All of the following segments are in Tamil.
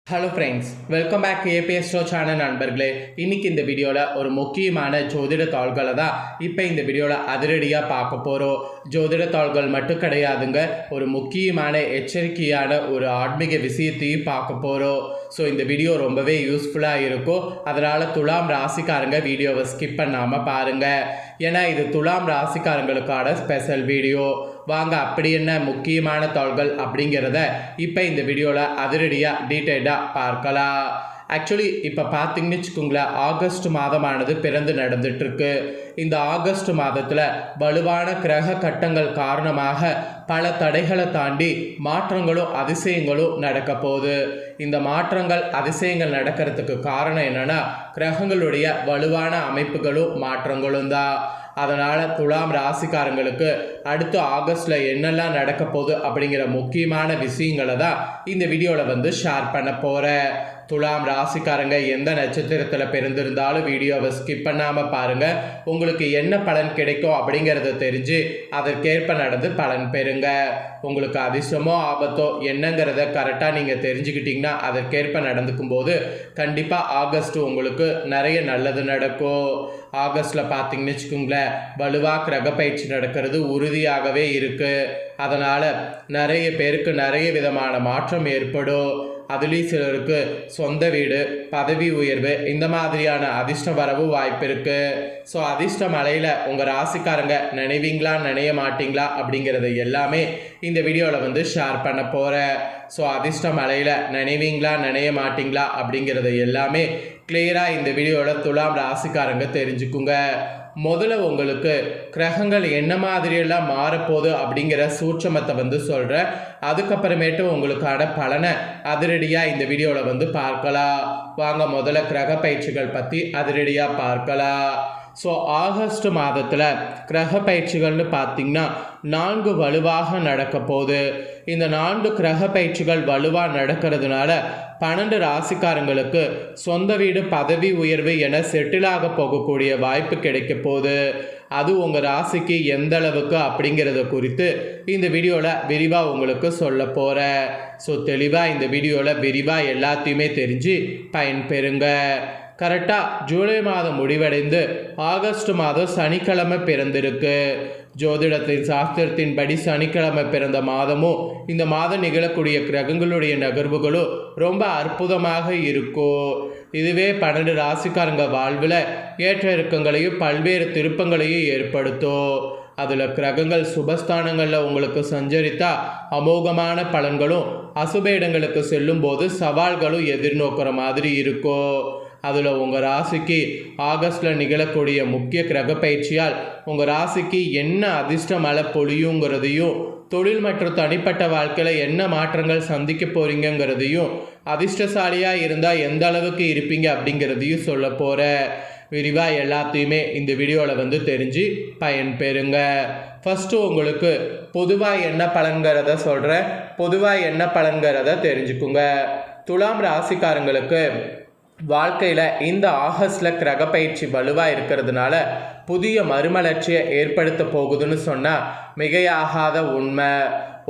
Hello friends, welcome back to ABS show channel நண்பர்களே. இன்னைக்கு இந்த வீடியோவில் ஒரு முக்கியமான ஜோதிட தாள்களை தான் இப்போ இந்த வீடியோவில் அதிரடியாக பார்க்க போகிறோம். ஜோதிட தாள்கள் மட்டும் கிடையாதுங்க, ஒரு முக்கியமான எச்சரிக்கையான ஒரு ஆன்மீக விஷயத்தையும் பார்க்க போகிறோம். ஸோ இந்த வீடியோ ரொம்பவே யூஸ்ஃபுல்லாக இருக்கும். அதனால் துலாம் ராசிக்காரங்க வீடியோவை ஸ்கிப் பண்ணாமல் பாருங்கள். ஏன்னா இது துலாம் ராசிக்காரங்களுக்கான ஸ்பெஷல் வீடியோ. வாங்க அப்படி என்ன முக்கியமான தாள்கள் அப்படிங்கிறத இப்போ இந்த வீடியோவில் அதிரடியாக டீட்டெயிலாக பார்க்கலாம். ஆக்சுவலி இப்போ பார்த்தீங்கன்னு வச்சுக்கோங்களேன், ஆகஸ்ட் மாதமானது பிறந்து நடந்துட்டுருக்கு. இந்த ஆகஸ்ட் மாதத்தில் வலுவான கிரக கட்டங்கள் காரணமாக பல தடைகளை தாண்டி மாற்றங்களும் அதிசயங்களும் நடக்க போகுது. இந்த மாற்றங்கள் அதிசயங்கள் நடக்கிறதுக்கு காரணம் என்னென்னா, கிரகங்களுடைய வலுவான அமைப்புகளும் மாற்றங்களும் தான். அதனால் துலாம் ராசிக்காரங்களுக்கு அடுத்து ஆகஸ்டில் என்னெல்லாம் நடக்க போகுது அப்படிங்கிற முக்கியமான விஷயங்களை தான் இந்த வீடியோவில் ஷேர் பண்ண போகிறேன். துலாம் ராசிக்காரங்க எந்த நட்சத்திரத்தில் பிறந்திருந்தாலும் வீடியோவை ஸ்கிப் பண்ணாமல் பாருங்கள். உங்களுக்கு என்ன பலன் கிடைக்கும் அப்படிங்கிறத தெரிஞ்சு அதற்கேற்ப நடந்து பலன் பெறுங்க. உங்களுக்கு அதிர்ஷ்டமோ ஆபத்தோ என்னங்கிறத கரெக்டாக நீங்கள் தெரிஞ்சுக்கிட்டிங்கன்னா அதற்கேற்ப நடந்துக்கும் போது கண்டிப்பாக ஆகஸ்ட் உங்களுக்கு நிறைய நல்லது நடக்கும். ஆகஸ்டில் பார்த்தீங்கன்னு வச்சுக்கோங்களேன், வலுவாக கிரக பயிற்சி நடக்கிறது உறுதியாகவே இருக்குது. அதனால் நிறைய பேருக்கு நிறைய விதமான மாற்றம் ஏற்படும். அதுலேயும் சிலருக்கு சொந்த வீடு, பதவி உயர்வு, இந்த மாதிரியான அதிர்ஷ்ட வரவு வாய்ப்பு இருக்குது. ஸோ அதிர்ஷ்ட மலையில் உங்கள் ராசிக்காரங்க நினைவீங்களா நினைய மாட்டிங்களா அப்படிங்கிறத எல்லாமே இந்த வீடியோவில் ஷேர் பண்ண போகிறேன். ஸோ அதிர்ஷ்ட மலையில் நினைவீங்களா நினைய மாட்டிங்களா அப்படிங்கிறத எல்லாமே கிளியராக இந்த வீடியோவில் துலாம் ராசிக்காரங்க தெரிஞ்சுக்குங்க. முதல்ல உங்களுக்கு கிரகங்கள் என்ன மாதிரியெல்லாம் மாறப்போகுது அப்படிங்கிற சூட்சமத்தை சொல்கிறேன். அதுக்கப்புறமேட்டு உங்களுக்கான பலனை அதிரடியாக இந்த வீடியோவில் பார்க்கலாம். வாங்க முதல்ல கிரக பயிற்சிகள் பற்றி அதிரடியாக பார்க்கலாம். ஸோ ஆகஸ்ட் மாதத்தில் கிரக பயிற்சிகள்னு பார்த்திங்கன்னா 4 வலுவாக நடக்க போகுது. இந்த 4 கிரக பயிற்சிகள் வலுவாக நடக்கிறதுனால 12 ராசிக்காரங்களுக்கு சொந்த வீடு, பதவி உயர்வு என செட்டிலாக போகக்கூடிய வாய்ப்பு கிடைக்க போகுது. அது உங்கள் ராசிக்கு எந்த அளவுக்கு அப்படிங்கிறத குறித்து இந்த வீடியோவில் விரிவாக உங்களுக்கு சொல்ல போகிறேன். ஸோ தெளிவாக இந்த வீடியோவில் விரிவாக எல்லாத்தையுமே தெரிஞ்சு பயன்பெறுங்க. கரெக்டாக ஜூலை மாதம் முடிவடைந்து ஆகஸ்ட் மாதம் சனிக்கிழமை பிறந்திருக்கு. ஜோதிடத்தின் சாஸ்திரத்தின்படி சனிக்கிழமை பிறந்த மாதமும் இந்த மாதம் நிகழக்கூடிய கிரகங்களுடைய நகர்வுகளும் ரொம்ப அற்புதமாக இருக்கும். இதுவே 12 ராசிக்காரங்க வாழ்வில் ஏற்ற இறக்கங்களையும் பல்வேறு திருப்பங்களையும் ஏற்படுத்தும். அதில் கிரகங்கள் சுபஸ்தானங்களில் உங்களுக்கு சஞ்சரித்தா அமோகமான பலன்களும், அசுப இடங்களுக்கு செல்லும் போது சவால்களும் எதிர்நோக்கிற மாதிரி இருக்கும். அதில் உங்கள் ராசிக்கு ஆகஸ்டில் நிகழக்கூடிய முக்கிய கிரக பயிற்சியால் உங்கள் ராசிக்கு என்ன அதிர்ஷ்ட மழை பொழியுங்கிறதையும், தொழில் மற்றும் தனிப்பட்ட வாழ்க்கையில் என்ன மாற்றங்கள் சந்திக்க போகிறீங்கிறதையும், அதிர்ஷ்டசாலியாக இருந்தால் எந்த அளவுக்கு இருப்பீங்க அப்படிங்கிறதையும் சொல்ல போகிறேன். விரிவாக எல்லாத்தையுமே இந்த வீடியோவில் தெரிஞ்சு பயன்பெறுங்க. ஃபஸ்ட்டு உங்களுக்கு பொதுவாக என்ன பலன்கிறத சொல்கிறேன். பொதுவாக என்ன பலன்கிறத தெரிஞ்சுக்குங்க. துலாம் ராசிக்காரங்களுக்கு வாழ்க்கையில் இந்த ஆகஸ்டில் கிரக பயிற்சி வலுவாக இருக்கிறதுனால புதிய மறுமலர்ச்சியை ஏற்படுத்த போகுதுன்னு சொன்னால் மிகையாகாத உண்மை.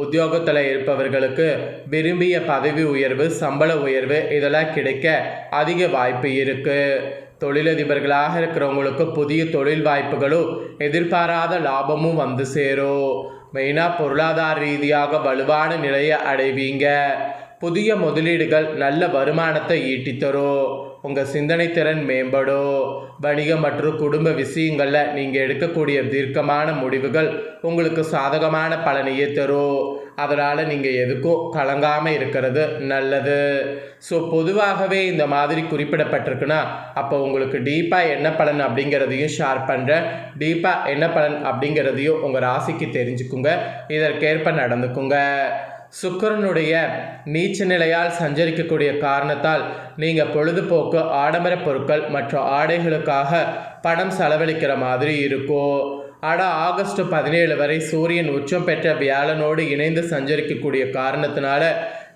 உத்தியோகத்தில் இருப்பவர்களுக்கு விரும்பிய பதவி உயர்வு, சம்பள உயர்வு இதெல்லாம் கிடைக்க அதிக வாய்ப்பு இருக்குது. தொழிலதிபர்களாக இருக்கிறவங்களுக்கு புதிய தொழில் வாய்ப்புகளும் எதிர்பாராத லாபமும் வந்து சேரும். மெயினாக பொருளாதார ரீதியாக வலுவான நிலையை அடைவீங்க. புதிய முதலீடுகள் நல்ல வருமானத்தை ஈட்டித்தரும். உங்கள் சிந்தனை திறன் மேம்படும். வணிகம் மற்றும் குடும்ப விஷயங்களில் நீங்கள் எடுக்கக்கூடிய தீர்க்கமான முடிவுகள் உங்களுக்கு சாதகமான பலனையே தரும். அதனால் நீங்கள் எதுக்கும் கலங்காமல் இருக்கிறது நல்லது. ஸோ பொதுவாகவே இந்த மாதிரி குறிப்பிடப்பட்டிருக்குன்னா அப்போ உங்களுக்கு டீப்பாக என்ன பலன் அப்படிங்கிறதையும் ஷேர் பண்ணுறேன். டீப்பாக என்ன பலன் அப்படிங்கிறதையும் உங்கள் ராசிக்கு தெரிஞ்சுக்குங்க. இதற்கேற்ப நடந்துக்குங்க. சுக்கிரனுடைய நீச்ச நிலையால் சஞ்சரிக்கக்கூடிய காரணத்தால் நீங்கள் பொழுதுபோக்கு, ஆடம்பர பொருட்கள் மற்றும் ஆடைகளுக்காக பணம் செலவழிக்கிற மாதிரி இருக்கும். ஆனால் ஆகஸ்ட் 17 வரை சூரியன் உச்சம் பெற்ற வியாழனோடு இணைந்து சஞ்சரிக்கக்கூடிய காரணத்தினால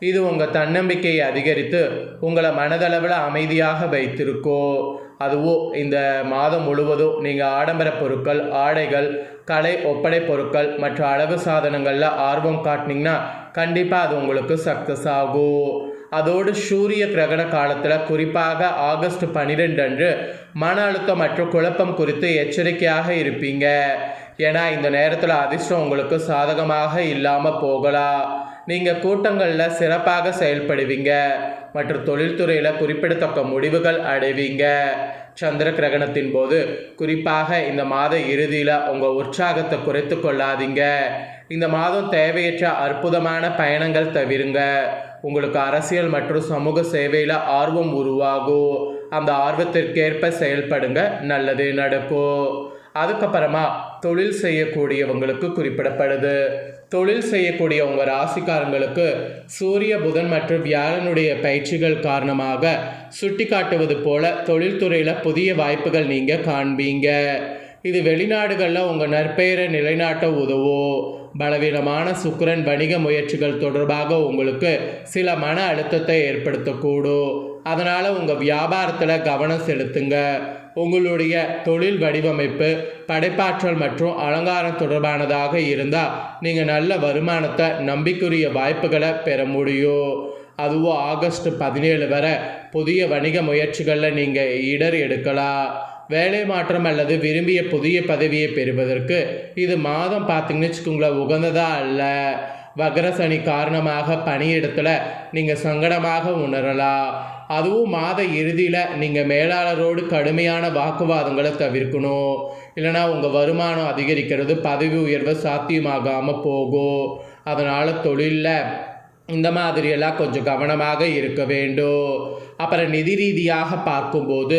இது உங்கள் தன்னம்பிக்கையை அதிகரித்து உங்களை மனதளவில் அமைதியாக வைத்திருக்கும். அதுவும் இந்த மாதம் முழுவதும் நீங்கள் ஆடம்பர பொருட்கள், ஆடைகள், கலை, ஒப்படை பொருட்கள் மற்றும் அழகு சாதனங்களில் ஆர்வம் காட்டினீங்கன்னா கண்டிப்பாக அது உங்களுக்கு சக்ஸஸ் ஆகும். அதோடு சூரிய கிரகண காலத்தில் குறிப்பாக ஆகஸ்ட் 12 அன்று மன அழுத்தம் மற்றும் குழப்பம் குறித்து எச்சரிக்கையாக இருப்பீங்க. ஏன்னா இந்த நேரத்தில் அதிர்ஷ்டம் உங்களுக்கு சாதகமாக இல்லாமல் போகலாம். நீங்கள் கூட்டங்களில் சிறப்பாக செயல்படுவீங்க மற்றும் தொழில்துறையில் குறிப்பிடத்தக்க முடிவுகள் அடைவீங்க. சந்திர கிரகணத்தின் போது குறிப்பாக இந்த மாத இறுதியில் உங்கள் உற்சாகத்தை குறைத்து கொள்ளாதீங்க. இந்த மாதம் தேவையற்ற அற்புதமான பயணங்கள் தவிருங்க. உங்களுக்கு அரசியல் மற்றும் சமூக சேவையில் ஆர்வம் உருவாகும். அந்த ஆர்வத்திற்கேற்ப செயல்படுங்க, நல்லது நடக்கும். அதுக்கப்புறமா தொழில் செய்யக்கூடியவங்களுக்கு குறிப்பிடப்படுது. தொழில் செய்யக்கூடிய உங்கள் ராசிக்காரங்களுக்கு சூரிய புதன் மற்றும் வியாழனுடைய பயிற்சிகள் காரணமாக சுட்டி காட்டுவது போல தொழில்துறையில் புதிய வாய்ப்புகள் நீங்கள் காண்பீங்க. இது வெளிநாடுகளில் உங்கள் நற்பெயரை நிலைநாட்ட உதவும். பலவீனமான சுக்கிரன் வணிக முயற்சிகள் தொடர்பாக உங்களுக்கு சில மன அழுத்தத்தை ஏற்படுத்தக்கூடும். அதனால் உங்கள் வியாபாரத்தில் கவனம் செலுத்துங்க. உங்களுடைய தொழில் வடிவமைப்பு படைப்பாற்றல் மற்றும் அலங்காரம் தொடர்பானதாக இருந்தால் நீங்கள் நல்ல வருமானத்தை நம்பிக்கையுரிய வாய்ப்புகளை பெற முடியும். அதுவும் ஆகஸ்ட் 17 வரை புதிய வணிக முயற்சிகளில் நீங்கள் இடர் எடுக்கலாம். வேலை மாற்றம் அல்லது விரும்பிய புதிய பதவியை பெறுவதற்கு இது மாதம் பார்த்தீங்கன்னு வச்சுக்கோங்களேன் உகந்ததாக அல்ல. வக்ர சனி காரணமாக பணியிடத்தில் நீங்கள் சங்கடமாக உணரலாம். அதுவும் மாத இறுதியில் நீங்கள் மேலாளரோடு கடுமையான வாக்குவாதங்களை தவிர்க்கணும். இல்லைனா உங்கள் வருமானம் அதிகரிக்கிறது, பதவி உயர்வு சாத்தியமாகாமல் போகும். அதனால் தொழிலில் இந்த மாதிரியெல்லாம் கொஞ்சம் கவனமாக இருக்க வேண்டும். அப்புறம் நிதி ரீதியாக பார்க்கும்போது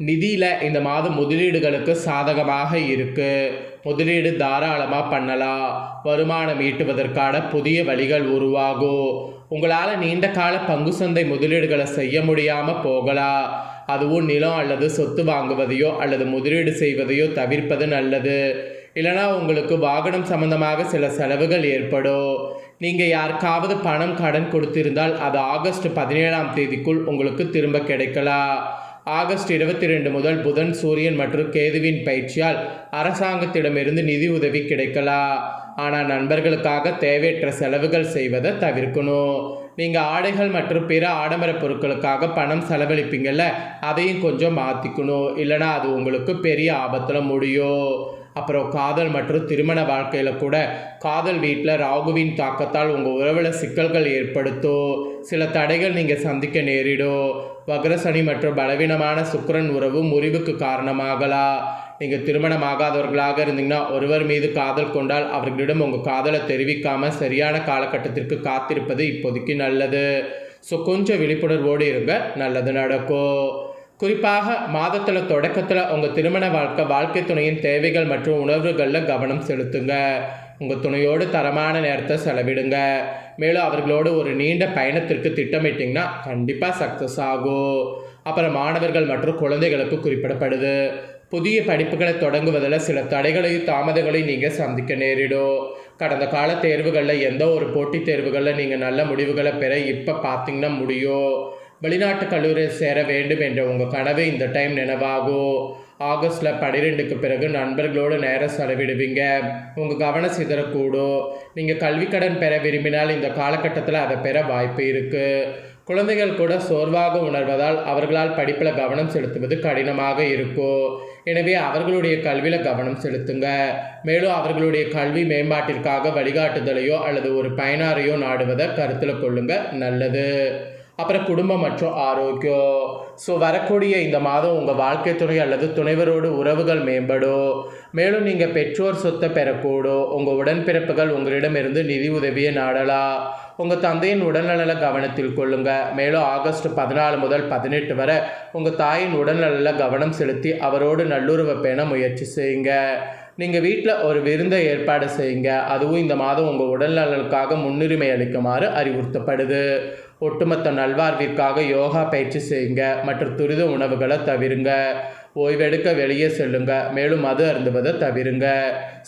நிதியில் இந்த மாதம் முதலீடுகளுக்கு சாதகமாக இருக்குது. முதலீடு தாராளமாக பண்ணலாம். வருமானம் ஈட்டுவதற்கான புதிய வழிகள் உருவாகும். உங்களால் நீண்ட கால பங்கு சந்தை முதலீடுகளை செய்ய முடியாமல் போகலாம். அதுவும் நிலம் அல்லது சொத்து வாங்குவதையோ அல்லது முதலீடு செய்வதையோ தவிர்ப்பது நல்லது. இல்லைனா உங்களுக்கு வாகனம் சம்பந்தமாக சில செலவுகள் ஏற்படும். நீங்கள் யாருக்காவது பணம் கடன் கொடுத்திருந்தால் அது ஆகஸ்ட் 17ஆம் தேதிக்குள் உங்களுக்கு திரும்ப கிடைக்கலாம். ஆகஸ்ட் 22 முதல் புதன், சூரியன் மற்றும் கேதுவின் பயிற்சியால் அரசாங்கத்திடமிருந்து நிதி உதவி கிடைக்கலாம். ஆனால் நண்பர்களுக்காக தேவையற்ற செலவுகள் செய்வதை தவிர்க்கணும். நீங்கள் ஆடைகள் மற்றும் பிற ஆடம்பர பொருட்களுக்காக பணம் செலவழிப்பீங்கள்ல, அதையும் கொஞ்சம் மாற்றிக்கணும். இல்லைனா அது உங்களுக்கு பெரிய ஆபத்தில் முடியும். அப்புறம் காதல் மற்றும் திருமண வாழ்க்கையில் கூட காதல் வீட்டில் ராகுவின் தாக்கத்தால் உங்கள் உறவில் சிக்கல்கள் ஏற்படுத்தும். சில தடைகள் நீங்கள் சந்திக்க நேரிடும். வக்ர சனி மற்றும் பலவீனமான சுக்கிரன் உறவு முறிவுக்கு காரணமாகலாம். நீங்கள் திருமணமாகாதவர்களாக இருந்தீங்கன்னா ஒருவர் மீது காதல் கொண்டால் அவர்களிடம் உங்கள் காதலை தெரிவிக்காமல் சரியான காலகட்டத்திற்கு காத்திருப்பது இப்போதைக்கு நல்லது. ஸோ கொஞ்சம் விழிப்புணர்வோடு இருங்க, நல்லது நடக்கும். குறிப்பாக மாதத்தில் தொடக்கத்தில் உங்கள் திருமண வாழ்க்கை துணையின் தேவைகள் மற்றும் உணர்வுகளில் கவனம் செலுத்துங்க. உங்கள் துணையோடு தரமான நேரத்தை செலவிடுங்க. மேலும் அவர்களோடு ஒரு நீண்ட பயணத்திற்கு திட்டமிட்டிங்கன்னா கண்டிப்பாக சக்ஸஸ் ஆகும். அப்புறம் மாணவர்கள் மற்றும் குழந்தைகளுக்கு குறிப்பிடப்படுது. புதிய படிப்புகளை தொடங்குவதில் சில தடைகளையும் தாமதங்களையும் நீங்கள் சந்திக்க நேரிடும். கடந்த கால தேர்வுகளில் எந்த ஒரு போட்டித் தேர்வுகளில் நீங்கள் நல்ல முடிவுகளை பெற இப்போ பார்த்தீங்கன்னா முடியும். வெளிநாட்டு கல்லூரியில் சேர வேண்டும் என்ற உங்கள் கனவு இந்த டைம் நினைவாகும். ஆகஸ்டில் 12க்கு பிறகு நண்பர்களோடு நேரம் செலவிடுவீங்க. உங்கள் கவனம் சிதறக்கூடும். நீங்கள் கல்விக்கடன் பெற விரும்பினால் இந்த காலகட்டத்தில் அதை பெற வாய்ப்பு இருக்குது. குழந்தைகள் கூட சோர்வாக உணர்வதால் அவர்களால் படிப்பில் கவனம் செலுத்துவது கடினமாக இருக்கும். எனவே அவர்களுடைய கல்வியில் கவனம் செலுத்துங்க. மேலும் அவர்களுடைய கல்வி மேம்பாட்டிற்காக வழிகாட்டுதலையோ அல்லது ஒரு பயனாரையோ நாடுவதை கருத்தில் கொள்ளுங்க, நல்லது. அப்புறம் குடும்பம் மற்றும் ஆரோக்கியம். ஸோ வரக்கூடிய இந்த மாதம் உங்கள் வாழ்க்கை துணை அல்லது துணைவரோடு உறவுகள் மேம்படும். மேலும் நீங்கள் பெற்றோர் சொத்தை பெறக்கூடும். உங்கள் உடன்பிறப்புகள் உங்களிடமிருந்து நிதி உதவியை நாடலாம். உங்கள் தந்தையின் உடல்நல கவனத்தில் கொள்ளுங்கள். மேலும் ஆகஸ்ட் 14 முதல் 18 வரை உங்கள் தாயின் உடல்நலில் கவனம் செலுத்தி அவரோடு நல்லுறவை பேண முயற்சி செய்யுங்க. நீங்கள் வீட்டில் ஒரு விருந்தை ஏற்பாடு செய்யுங்க. அதுவும் இந்த மாதம் உங்கள் உடல்நலனுக்காக முன்னுரிமை அளிக்குமாறு அறிவுறுத்தப்படுது. ஒட்டுமொத்த நல்வாழ்விற்காக யோகா பயிற்சி செய்யுங்க மற்றும் துரித உணவுகளை தவிருங்க. ஓய்வெடுக்க வெளியே செல்லுங்க, மேலும் மது அருந்துவதை தவிருங்க.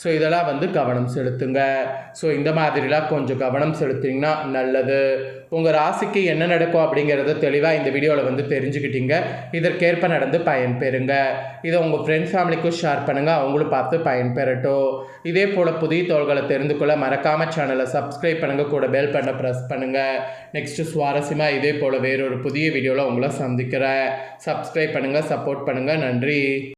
ஸோ இதெல்லாம் வந்து கவனம் செலுத்துங்க. ஸோ இந்த மாதிரிலாம் கொஞ்சம் கவனம் செலுத்திங்கன்னா நல்லது. உங்கள் ராசிக்கு என்ன நடக்கும் அப்படிங்கிறத தெளிவாக இந்த வீடியோவில் வந்து தெரிஞ்சுக்கிட்டீங்க. இதற்கேற்ப நடந்து பயன்பெறுங்க. இதை உங்கள் ஃப்ரெண்ட்ஸ் ஃபேமிலிக்கும் ஷேர் பண்ணுங்கள், அவங்களும் பார்த்து பயன்பெறட்டும். இதே போல் புதிய தகவல்களை தெரிந்து கொள்ள மறக்காமல் சேனலை சப்ஸ்கிரைப் பண்ணுங்கள், கூட பெல் பட்டனை ப்ரெஸ் பண்ணுங்கள். நெக்ஸ்ட்டு சுவாரஸ்யமாக இதே போல் வேறொரு புதிய வீடியோவில் உங்களை சந்திக்கிறேன். சப்ஸ்கிரைப் பண்ணுங்கள், சப்போர்ட் பண்ணுங்கள். நன்றி.